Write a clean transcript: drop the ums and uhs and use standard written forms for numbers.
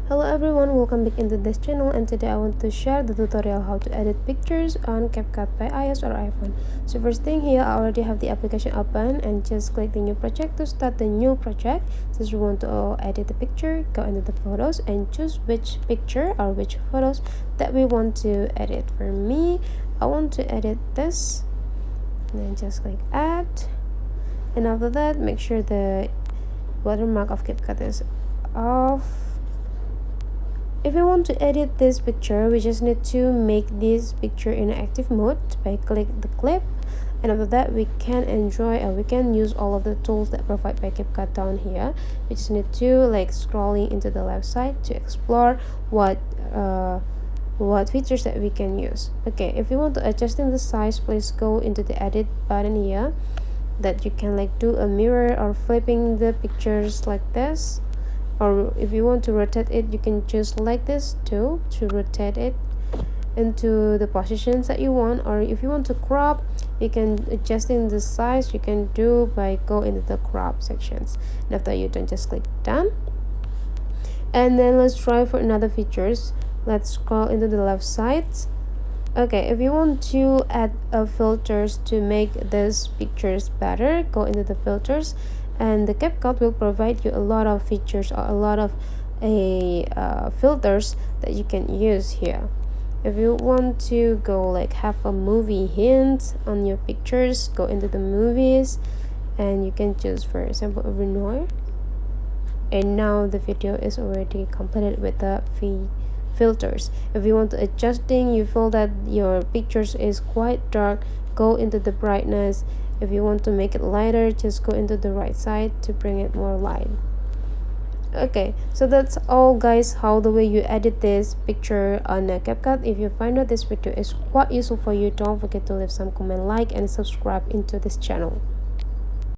Hello everyone, welcome back into this channel, and today I want to share the tutorial how to edit pictures on Capcut by iOS or iPhone. So first thing here, I already have the application open and just click the new project to start the new project. Since we want to edit the picture, go into the photos and choose which picture or which photos that we want to edit. For me, I want to edit this, and then just click add, and after that make sure the watermark of Capcut is off. If we want to edit this picture, we just need to make this picture in active mode by click the clip, and after that we can enjoy or we can use all of the tools that provide by Capcut down here. We just need to scrolling into the left side to explore what features that we can use. Okay, if you want to adjusting the size, please go into the edit button here that you can do a mirror or flipping the pictures like this. Or if you want to rotate it, you can choose like this too to rotate it into the positions that you want. Or if you want to crop, you can adjusting the size, you can do by go into the crop sections, and after you done, just click done. And then let's try for another features. Let's scroll into the left side. Okay, if you want to add filters to make these pictures better, go into the filters, and the Capcut will provide you a lot of features or a lot of filters that you can use here. If you want to go have a movie hint on your pictures, go into the movies and you can choose, for example, a Renoir. And now the video is already completed with the filters. If you want to adjusting, you feel that your pictures is quite dark, go into the brightness. If you want to make it lighter, just go into the right side to bring it more light. Okay, so that's all guys, how the way you edit this picture on Capcut. If you find out this video is quite useful for you, don't forget to leave some comment, like and subscribe into this channel.